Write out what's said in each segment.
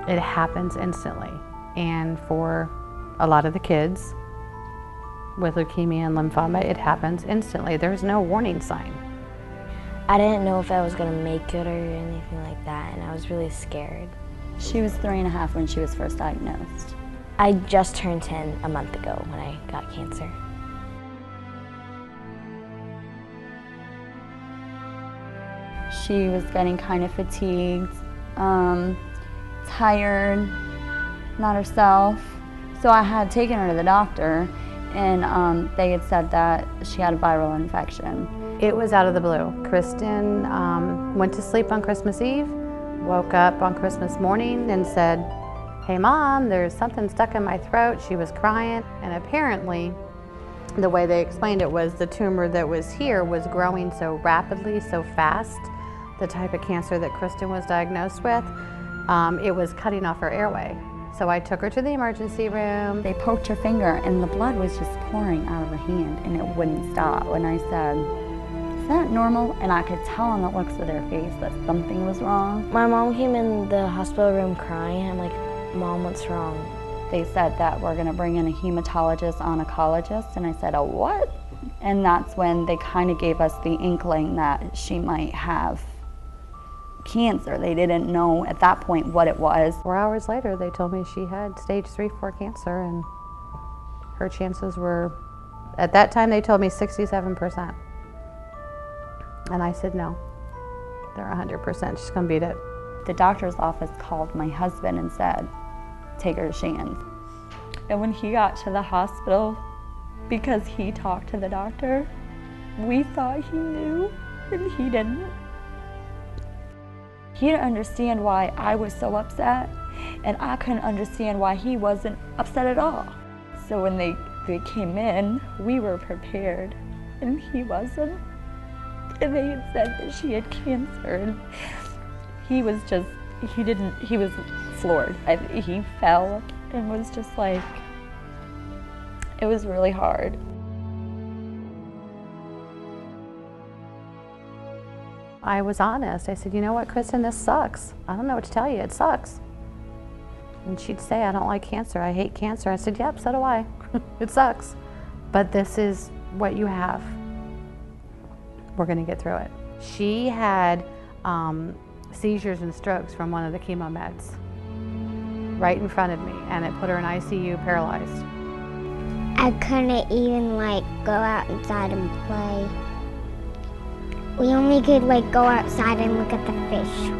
It happens instantly. And for a lot of the kids with leukemia and lymphoma, it happens instantly. There's no warning sign. I didn't know if I was going to make it or anything like that, and I was really scared. She was 3.5 when she was first diagnosed. I just turned 10 a month ago when I got cancer. She was getting kind of fatigued, tired, not herself. So I had taken her to the doctor, and they had said that she had a viral infection. It was out of the blue. Kristen went to sleep on Christmas Eve, woke up on Christmas morning and said, "Hey Mom, there's something stuck in my throat." She was crying, and apparently the way they explained it was the tumor that was here was growing so rapidly, so fast, the type of cancer that Kristen was diagnosed with, it was cutting off her airway. So I took her to the emergency room. They poked her finger and the blood was just pouring out of her hand and it wouldn't stop. And I said, "Is that normal?" And I could tell on the looks of their face that something was wrong. My mom came in the hospital room crying. I'm like, "Mom, what's wrong?" They said that we're gonna bring in a hematologist oncologist, and I said, "A what?" And that's when they kind of gave us the inkling that she might have cancer. They didn't know at that point what it was. 4 hours later, they told me she had stage 3/4 cancer, and her chances were, at that time they told me 67%. And I said, no, they're 100%, she's gonna beat it. The doctor's office called my husband and said, "Take her to Shands." And when he got to the hospital, because he talked to the doctor, we thought he knew, and he didn't. He didn't understand why I was so upset, and I couldn't understand why he wasn't upset at all. So when they came in, we were prepared, and he wasn't. And they had said that she had cancer, and he was just, he was floored. He fell and was just like, it was really hard. I was honest. I said, "You know what, Kristen, this sucks. I don't know what to tell you, it sucks." And she'd say, "I don't like cancer, I hate cancer." I said, "Yep, so do I." It sucks. But this is what you have. We're gonna get through it. She had seizures and strokes from one of the chemo meds right in front of me, and it put her in ICU paralyzed. I couldn't even go outside and play. We only could go outside and look at the fish.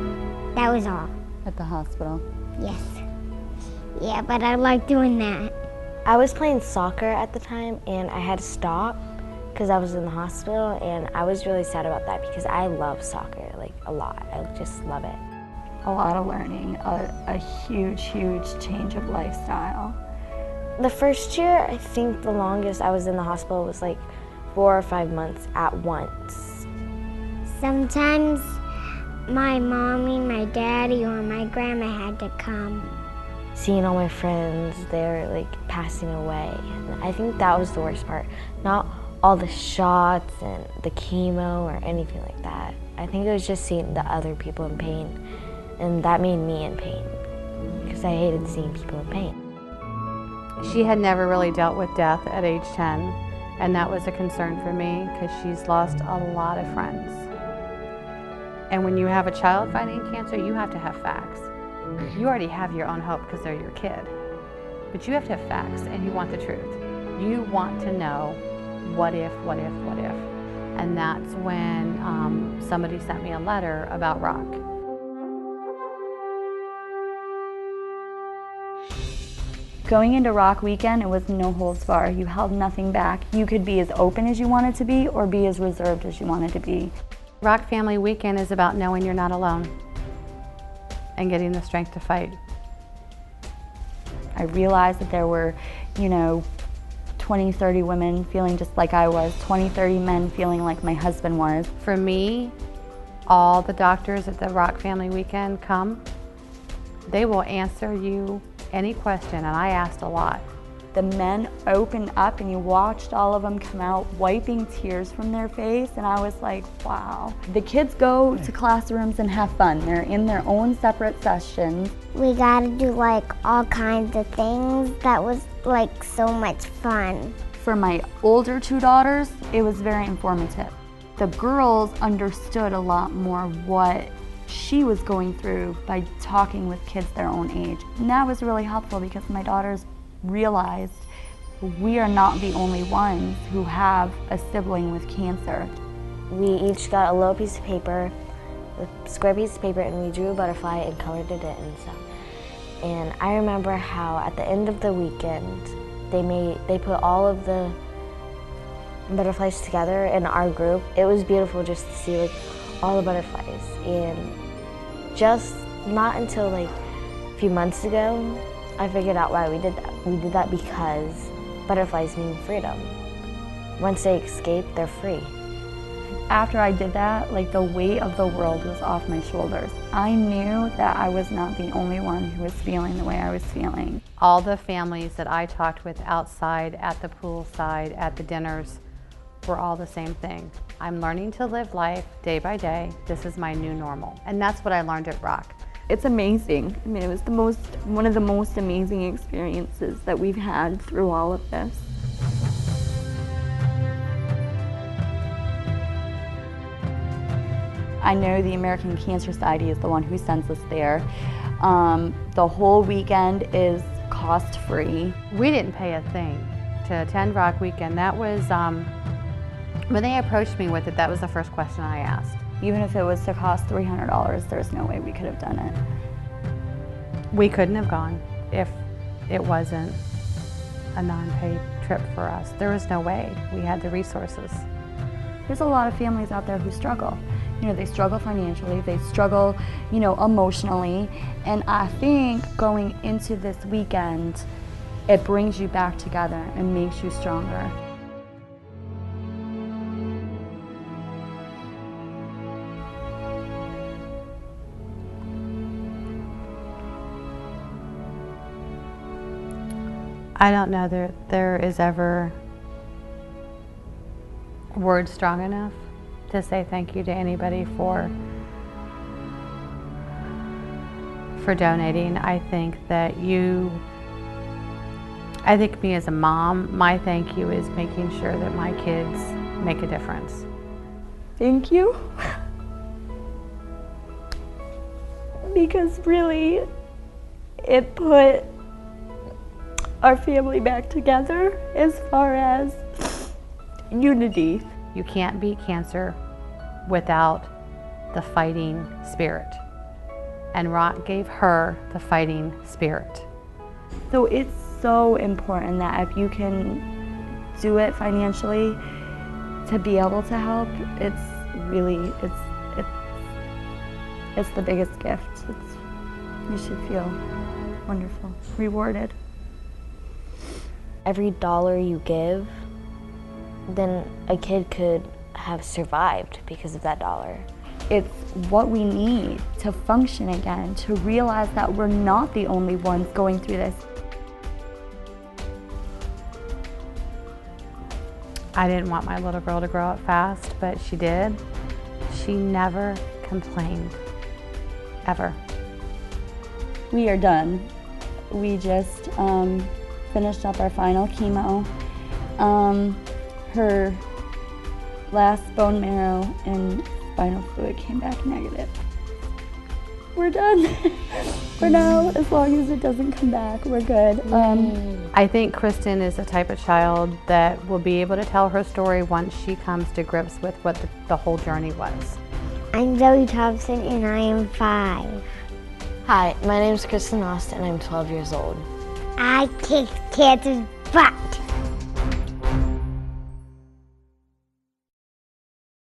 That was all. At the hospital? Yes. Yeah, but I like doing that. I was playing soccer at the time, and I had to stop because I was in the hospital, and I was really sad about that because I love soccer, a lot. I just love it. A lot of learning, a huge, huge change of lifestyle. The first year, I think the longest I was in the hospital was 4 or 5 months at once. Sometimes my mommy, my daddy, or my grandma had to come. Seeing all my friends, they're passing away. And I think that was the worst part. Not all the shots and the chemo or anything like that. I think it was just seeing the other people in pain, and that made me in pain because I hated seeing people in pain. She had never really dealt with death at age 10, and that was a concern for me because she's lost a lot of friends. And when you have a child fighting cancer, you have to have facts. You already have your own hope because they're your kid, but you have to have facts, and you want the truth. You want to know what if, what if, what if. And that's when somebody sent me a letter about Rock. Going into Rock Weekend, it was no holds barred. You held nothing back. You could be as open as you wanted to be or be as reserved as you wanted to be. Rock Family Weekend is about knowing you're not alone and getting the strength to fight. I realized that there were, 20, 30 women feeling just like I was, 20, 30 men feeling like my husband was. For me, all the doctors at the Rock Family Weekend come. They will answer you any question, and I asked a lot. the men opened up and you watched all of them come out wiping tears from their face, and I was like, wow. The kids go to classrooms and have fun. They're in their own separate sessions. We got to do like all kinds of things. That was like so much fun. For my older two daughters, it was very informative. The girls understood a lot more what she was going through by talking with kids their own age. And that was really helpful because my daughters realized we are not the only ones who have a sibling with cancer. We each got a little piece of paper, a square piece of paper, and we drew a butterfly and colored it in and stuff. And I remember how at the end of the weekend, they put all of the butterflies together in our group. It was beautiful just to see like all the butterflies. And just not until like a few months ago, I figured out why we did that. We did that because butterflies mean freedom. Once they escape, they're free. After I did that, like the weight of the world was off my shoulders. I knew that I was not the only one who was feeling the way I was feeling. All the families that I talked with outside, at the poolside, at the dinners, were all the same thing. I'm learning to live life day by day. This is my new normal. And that's what I learned at Rock. It's amazing. I mean, it was one of the most amazing experiences that we've had through all of this. I know the American Cancer Society is the one who sends us there. The whole weekend is cost-free. We didn't pay a thing to attend Rock Weekend. That was, when they approached me with it, that was the first question I asked. Even if it was to cost $300, there's no way we could have done it. We couldn't have gone if it wasn't a non-paid trip for us. There was no way. We had the resources. There's a lot of families out there who struggle. You know, they struggle financially, they struggle, you know, emotionally. And I think going into this weekend, it brings you back together and makes you stronger. I don't know that there is ever word strong enough to say thank you to anybody for donating. I think that I think me as a mom, my thank you is making sure that my kids make a difference. Thank you. Because really, it put our family back together as far as unity. You can't beat cancer without the fighting spirit. And Rock gave her the fighting spirit. So it's so important that if you can do it financially to be able to help, it's really, it's the biggest gift. You should feel wonderful, rewarded. Every dollar you give, then a kid could have survived because of that dollar. It's what we need to function again, to realize that we're not the only ones going through this. I didn't want my little girl to grow up fast, but she did. She never complained, ever. We are done. We just finished up our final chemo. Her last bone marrow and spinal fluid came back negative. We're done. For now, as long as it doesn't come back, we're good. I think Kristen is the type of child that will be able to tell her story once she comes to grips with what the whole journey was. I'm Zoe Thompson and I am 5. Hi, my name is Kristen Austin and I'm 12 years old. I kicked cancer's butt.